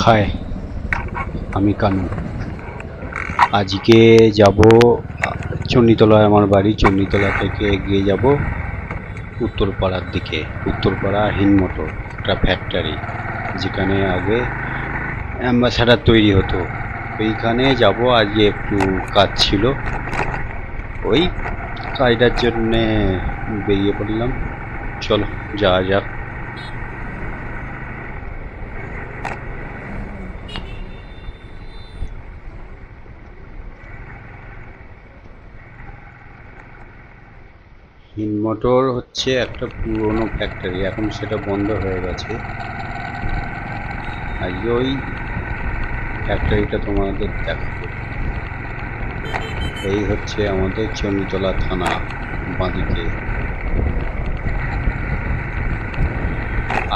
High, আমি কানু। আজকে যাব চণ্ডীতলায়, আমার বাড়ি। চণ্ডীতলা থেকে এগিয়ে যাব উত্তরপাড়ার দিকে। উত্তরপাড়া হিনমোটর, একটা ফ্যাক্টরি যেখানে আগে অ্যাম্বাসাডার তৈরি হতো। ওইখানে যাব। আজকে একটু কাজ ছিল, ওই কাজটার জন্যে বেরিয়ে পড়লাম। চলো যাওয়া যাক। হিনমোটর হচ্ছে একটা পুরনো ফ্যাক্টরি, এখন সেটা বন্ধ হয়ে গেছে। আজকে ওই ফ্যাক্টরিটা তোমাদের দেখাবো। এই হচ্ছে আমাদের চণ্ডীতলা থানা, বাঁদিকে।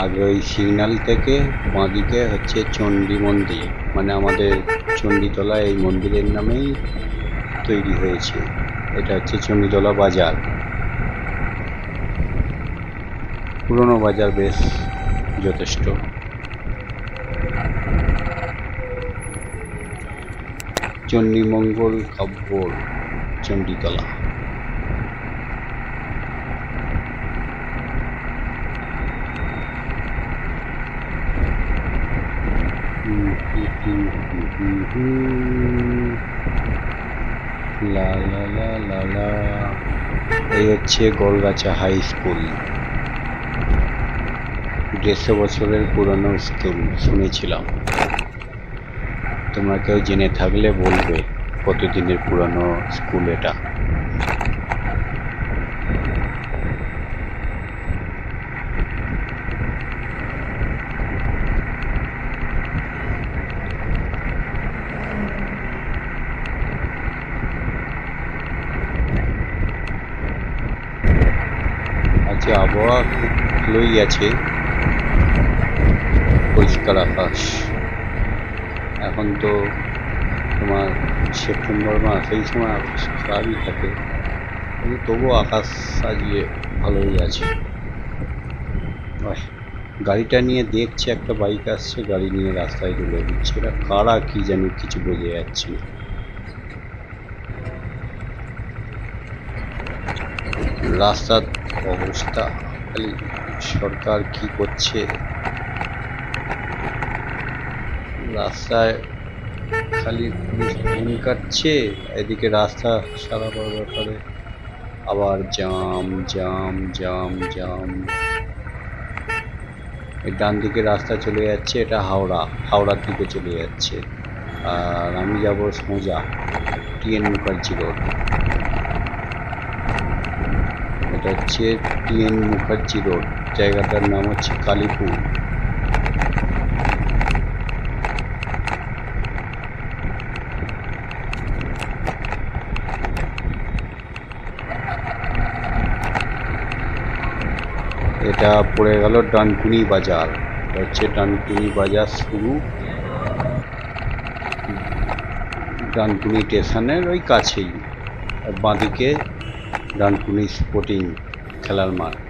আগে ওই সিগন্যাল থেকে বাঁদিকে হচ্ছে চণ্ডী মন্দির, মানে আমাদের চণ্ডীতলা এই মন্দিরের নামেই তৈরি হয়েছে। এটা হচ্ছে চণ্ডীতলা বাজার, পুরনো বাজার, বেশ যথেষ্ট। চণ্ডীমঙ্গল কাব্যর চণ্ডীতলা। লা লা লা লা লা। এই হচ্ছে গোলগাছা হাই স্কুল, 150 বছরের পুরনো স্কুল শুনেছিলাম। তোমরা কেউ জেনে থাকলে বলবে কতদিনের পুরনো স্কুল এটা। আজকে আবহাওয়া খুব ভালোই আছে, পরিষ্কার আকাশ। এখন তো তোমার সেপ্টেম্বর মাস, এই সময় আকাশ খারাপই থাকে, কিন্তু তবুও আকাশ আজকে ভালোই আছে। গাড়িটা নিয়ে দেখছে, একটা বাইক আসছে, গাড়ি নিয়ে রাস্তায় তুলে দিচ্ছে। এটা কারা কি জানি, কিছু বোঝা যাচ্ছে না। রাস্তার অবস্থা, খালি সরকার কি করছে। রাস্তায় খালি পুলিশ ফোন কাটছে, এদিকে রাস্তা সারাবার ব্যাপারে আবার জাম জাম জাম জাম। এই ডান দিকে রাস্তা চলে যাচ্ছে, এটা হাওড়ার দিকে চলে যাচ্ছে। আর আমি যাব সোজা টিএন মুখার্জি রোড। এটা হচ্ছে টিএন মুখার্জি রোড, জায়গাটার নাম হচ্ছে কালীপুর। এটা পড়ে গেল ডানকুনি বাজার। হচ্ছে ডানকুনি বাজার শুরু, ডানকুনি স্টেশনের ওই কাছেই। বাঁদিকে ডানকুনি স্পোর্টিং খেলার মাঠ।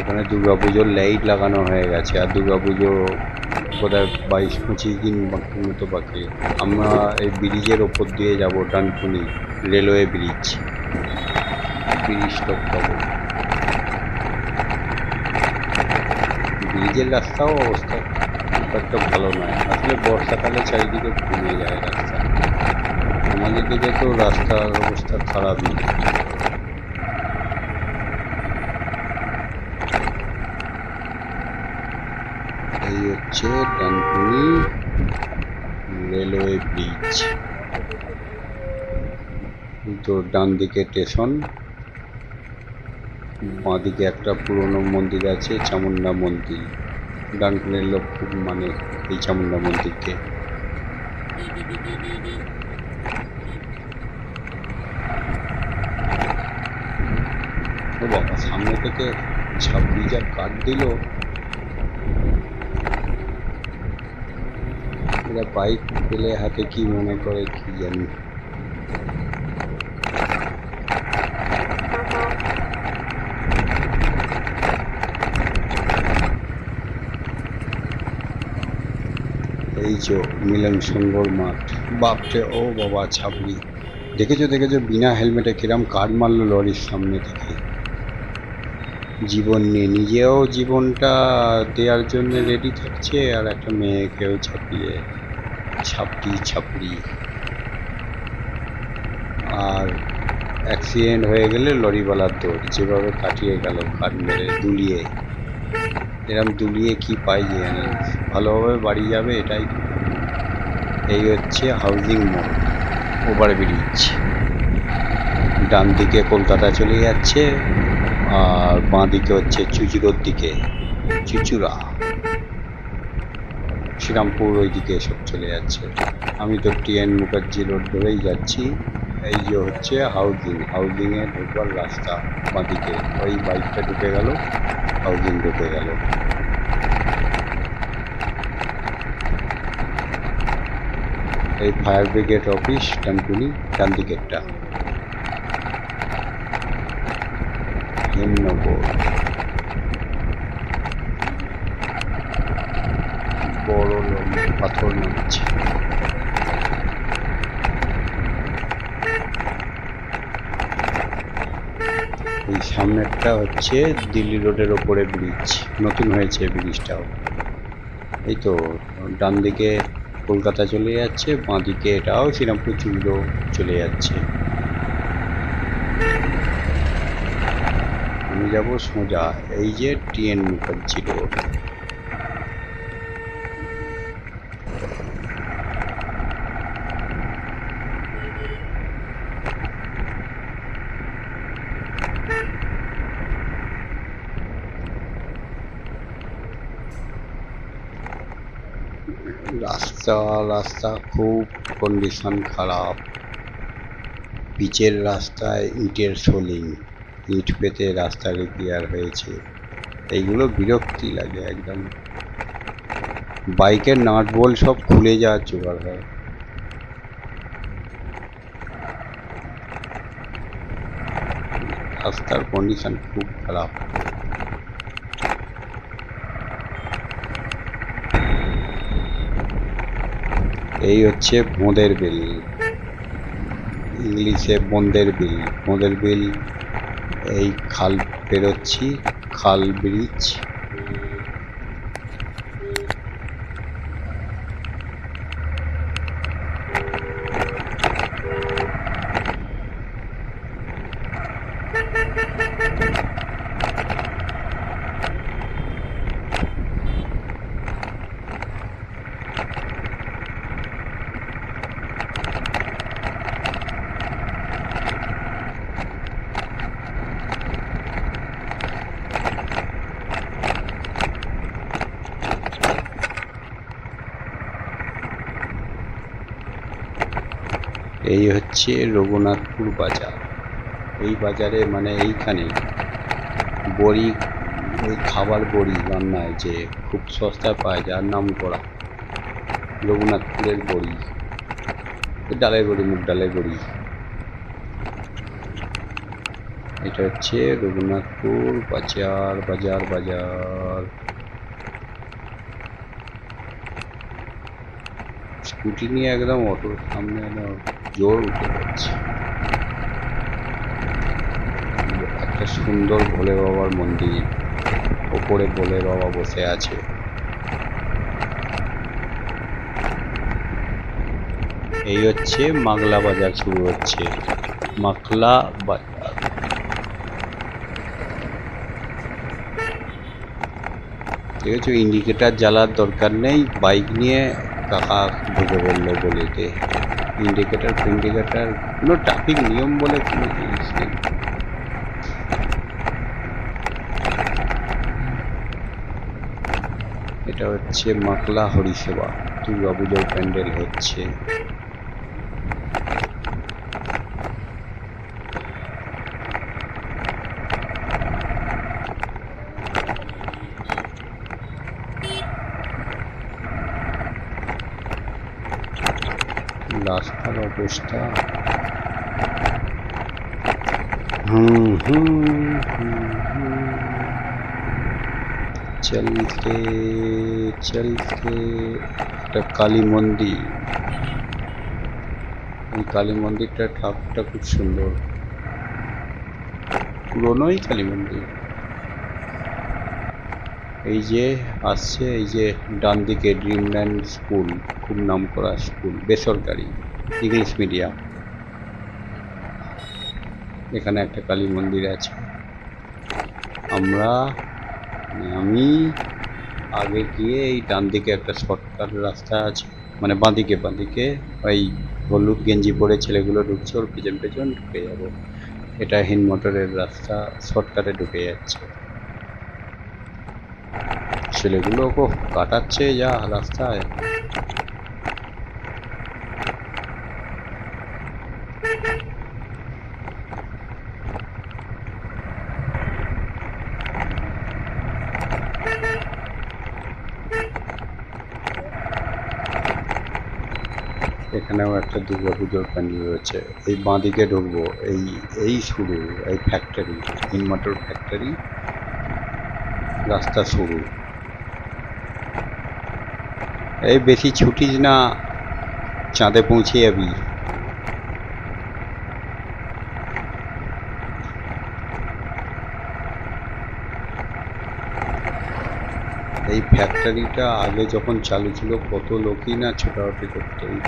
এখানে দুর্গাপুজোর লাইট লাগানো হয়ে গেছে, আর দুর্গাপুজো বোধহয় 22-25 দিন মতো বাকি। আমরা এই ব্রিজের ওপর দিয়ে যাব, ডানকুনি রেলওয়ে ব্রিজ স্টপ পাবো। ব্রিজের রাস্তাও অবস্থা খুব একটা ভালো নয়, আসলে বর্ষাকালে চারিদিকে ঘুরে যায় রাস্তা। আমাদের দিকে তো রাস্তার অবস্থা খারাপই। এই হচ্ছে ডানকুনি রেলওয়ে ব্রিজ। তো ডান দিকে স্টেশন, বাঁদিকে একটা পুরনো মন্দির আছে, চামুন্ডা মন্দির। ডানকুনির লোক খুব মানে এই চামুন্ডা মন্দিরকে। ও বাবা, সামনে থেকে ছাব্বিশ যা কাট দিল। এরা বাইক পেলে হাতে কি মনে করে কি জানি। যে মিলন সংঘর মাঠ, বাপরে ও বাবা ছাবড়ি, দেখেছো দেখেছো বিনা হেলমেটে কিরম কাট মারলো লরির সামনে থেকে, জীবন নিয়ে, নিজেও জীবনটা দেওয়ার জন্য রেডি থাকছে আর একটা মেয়েকেও ছাপিয়ে, ছাপড়ি ছাপড়ি। আর অ্যাক্সিডেন্ট হয়ে গেলে লরিওয়ালার দৌড়, যেভাবে কাটিয়ে গেল কাট মেরে দুলিয়ে, এরম দুলিয়ে কি পাই যে জানি, ভালোভাবে বাড়ি যাবে এটাই। এই হচ্ছে হাউজিং মোড়, ওভারব্রিজ, ডান দিকে কলকাতা চলে যাচ্ছে আর বাঁ দিকে হচ্ছে চুচুড়োর দিকে, চুচুড়া শ্রীরামপুর ওই দিকে সব চলে যাচ্ছে। আমি তো টিএন মুখার্জি রোড ধরেই যাচ্ছি। এই যে হচ্ছে হাউজিংয়ে ঢোকবার রাস্তা, বাঁ দিকে ওই বাইকটা ঢুকে গেল, হাউজিং ঢুকে গেল। এই ফায়ার ব্রিগেড অফিস ডানকুনি, ডান দিকেরটা হেমনগর, বড় পাথর নামছে। এই সামনেরটা হচ্ছে দিল্লি রোডের ওপরে ব্রিজ, নতুন হয়েছে ব্রিজটাও। এই তো ডান দিকে কলকাতা চলে যাচ্ছে, বাঁ দিকে এটাও শ্রীরামপুর চুচুড়ো চলে যাচ্ছে। আমি যাব সোজা, এই যে টিএন মুখার্জি রোড। রাস্তা খুব কন্ডিশন খারাপ, পিচের রাস্তায় ইটের সোলিং, ইট পেতে রাস্তা রিপেয়ার হয়েছে, এইগুলো বিরক্তি লাগে একদম। বাইকের নাট বোল্ট সব খুলে যাওয়ার জোগাড় হয়। রাস্তার কন্ডিশন খুব খারাপ। এই হচ্ছে বোঁদের বিল, ইংলিশে বোঁদের বিল, বোঁদের বিল। এই খাল পেরোচ্ছি, খাল ব্রিজ। এই হচ্ছে রঘুনাথপুর বাজার। এই বাজারে মানে এইখানে বড়ি, ওই খাবার বড়ি রান্নায় যে খুব সস্তা পায়, যার নাম করা রঘুনাথপুরের বড়ি, ডালের বড়ি, মুগ ডালের বড়ি। এটা হচ্ছে রঘুনাথপুর বাজার, বাজার বাজার। স্কুটি নিয়ে একদম অটোর সামনে একদম জোর উঠে যাচ্ছে। একটা সুন্দর ভোলে বাবার মন্দির, ওপরে ভোলে বাবা বসে আছে। এই হচ্ছে মাগলা বাজার শুরু হচ্ছে, মাখলা বাজার। ঠিক আছে, ইন্ডিকেটার জ্বালার দরকার নেই, বাইক নিয়ে কাকা ঢুকে পড়লো বলেতে। ইন্ডিকেটার কোনো ট্রাফিক নিয়ম বলে কোনো জিনিস নেই। এটা হচ্ছে মাকলা হরিসেবা, দুর্গা পুজোর প্যান্ডেল হচ্ছে। রাস্তার অবস্থা চলতে চলতে একটা কালী মন্দির। এই কালী মন্দিরটা ঠাকুরটা খুব সুন্দর, পুরনোই কালী মন্দির। এই যে আসছে, এই যে ডান দিকে ড্রিমল্যান্ড স্কুল, খুব নামকরা স্কুল, বেসরকারি ইংলিশ মিডিয়াম। এখানে একটা কালী মন্দির আছে। আমি আগে গিয়ে এই ডান দিকে একটা শর্টকাট রাস্তা আছে, মানে বাঁদিকে ওই হলুদ গেঞ্জি পরে ছেলেগুলো ঢুকছে, ওর পেছন পেছন ঢুকে যাবো। এটা হিন মোটরের রাস্তা, শর্টকাটে ঢুকে যাচ্ছে। ছেলেগুলো কাটাচ্ছে যা রাস্তায়। এখানেও একটা দুর্গাপুজোর প্যান্ডেল রয়েছে। এই বাঁদিকে ঢুকবো, এই শুরু, এই ফ্যাক্টরি, হিন মোটর ফ্যাক্টরি, রাস্তা শুরু। এই বেশি ছুটিস না, চাঁদে পৌঁছে যাবি। এই ফ্যাক্টরিটা আগে যখন চালু ছিল কত লোকই না ছোটাছুটি করতো। এই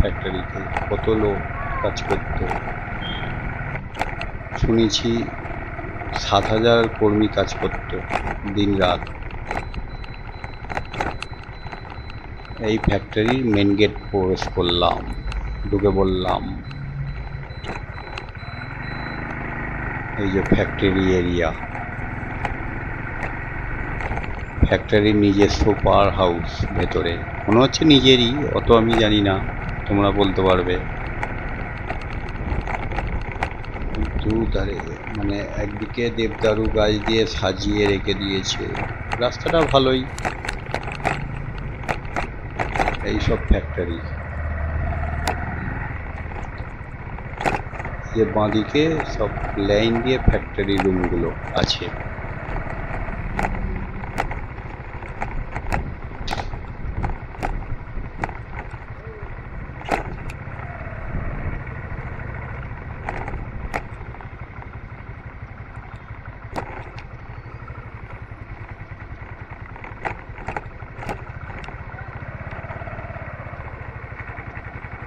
ফ্যাক্টরিতে কত লোক কাজ করতো, শুনেছি 7,000 কর্মী কাজ করতো দিন রাত। এই ফ্যাক্টরির মেন গেট প্রবেশ করলাম, ঢুকে বললাম এই যে ফ্যাক্টরি এরিয়া। ফ্যাক্টরির নিজস্ব পাওয়ার হাউস ভেতরে, মনে হচ্ছে নিজেরই, অত আমি জানি না, তোমরা বলতে পারবে। দুধারে মানে একদিকে দেবদারু গাছ দিয়ে সাজিয়ে রেখে দিয়েছে, রাস্তাটা ভালোই। এইসব ফ্যাক্টরি, যে বাঁদিকে সব লাইন দিয়ে ফ্যাক্টরি রুমগুলো আছে।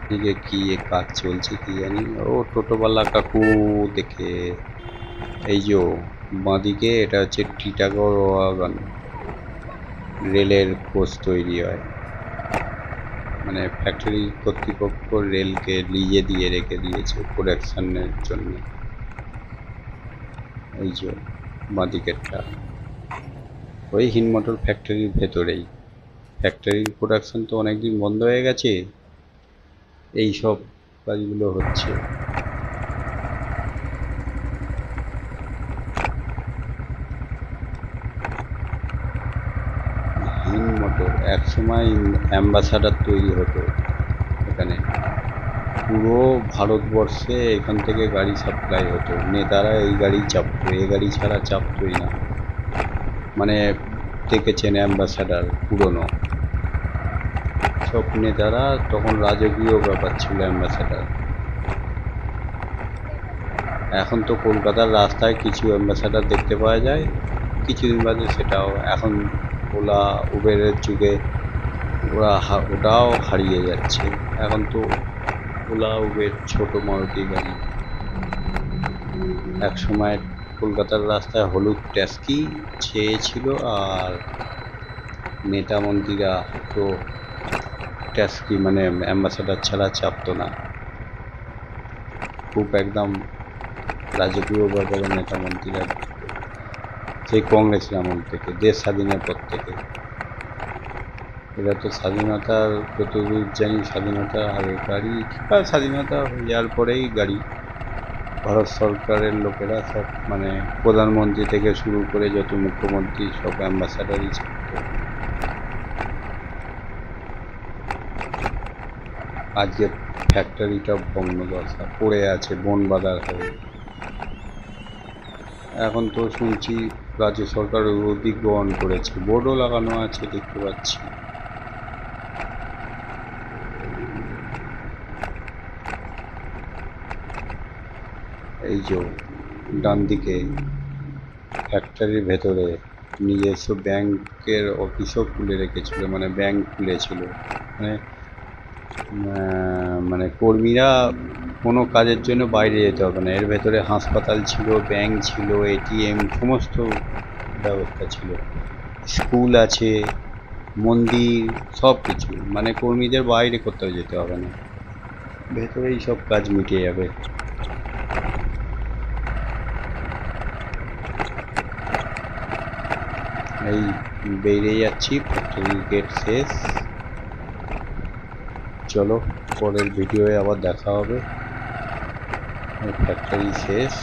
দিকে কি কাজ চলছে কি জানি। ও টোটোওয়ালা কাকু দেখে। এই যে বাঁদিকে এটা হচ্ছে টিটাগড় ওয়াগন, রেলের কোচ তৈরি হয়, মানে ফ্যাক্টরি কর্তৃপক্ষ রেলকে লিজে দিয়ে রেখে দিয়েছে প্রোডাকশনের জন্য। এই যে বাঁদিকেরটা ওই হিন মোটর ফ্যাক্টরির ভেতরেই। ফ্যাক্টরির প্রোডাকশন তো অনেকদিন বন্ধ হয়ে গেছে, এই সব কাজগুলো হচ্ছে। হিন মোটর একসময় অ্যাম্বাসাডার তৈরি হতো এখানে, পুরো ভারতবর্ষে এখান থেকে গাড়ি সাপ্লাই হতো। নেতারা এই গাড়ি চাপতো, এই গাড়ি ছাড়া চাপতোই না। মানে দেখেছেন অ্যাম্বাসাডার পুরনো সব নেতারা, তখন রাজকীয় ব্যাপার ছিল অ্যাম্বাসাডার। এখন তো কলকাতার রাস্তায় কিছু অ্যাম্বাসাডার দেখতে পাওয়া যায়, কিছুদিন বাদে সেটাও, এখন ওলা উবেরের যুগে ওটাও হারিয়ে যাচ্ছে। এখন তো ওলা উবের ছোট মারুতি গাড়ি। এক সময় কলকাতার রাস্তায় হলুদ ট্যাক্সি চেয়েছিল, আর নেতা মন্ত্রীরা তো ট্যাক্সি মানে অ্যাম্বাসাডার ছাড়া চাপতো না। খুব একদম রাজকীয় ব্যাপারে নেতা মন্ত্রীরা, সেই কংগ্রেসের আমল থেকে, দেশ স্বাধীনের পর থেকে। এরা তো স্বাধীনতার, যতদূর জানি স্বাধীনতার আগেকারই, স্বাধীনতা হয়ে যাওয়ার পরেই গাড়ি, ভারত সরকারের লোকেরা সব, মানে প্রধানমন্ত্রী থেকে শুরু করে যত মুখ্যমন্ত্রী সব অ্যাম্বাসাডারই ছিল। আজকে ফ্যাক্টরিটা ভগ্নদশা পড়ে আছে, বন বাঁধার হয়ে। এখন তো শুনছি রাজ্য সরকার উদ্যোগ গ্রহণ করেছে, বোর্ডও লাগানো আছে দেখতে পাচ্ছি। এই যে ডান দিকে ফ্যাক্টরির ভেতরে নিজস্ব ব্যাংকের অফিসও খুলে রেখেছিল, মানে ব্যাংক খুলেছিল, মানে মানে কর্মীরা কোনো কাজের জন্য বাইরে যেতে হবে না। এর ভেতরে হাসপাতাল ছিল, ব্যাংক ছিল, এটিএম, সমস্ত ব্যবস্থা ছিল, স্কুল আছে, মন্দির, সব কিছু, মানে কর্মীদের বাইরে কোথাও যেতে হবে না, ভেতরেই সব কাজ মিটে যাবে। এই বেরিয়ে যাচ্ছি, ফ্যাক্টরির গেট শেষ। চলো পরের ভিডিওয়ে আবার দেখা হবে। ফ্যাক্টরি শেষ।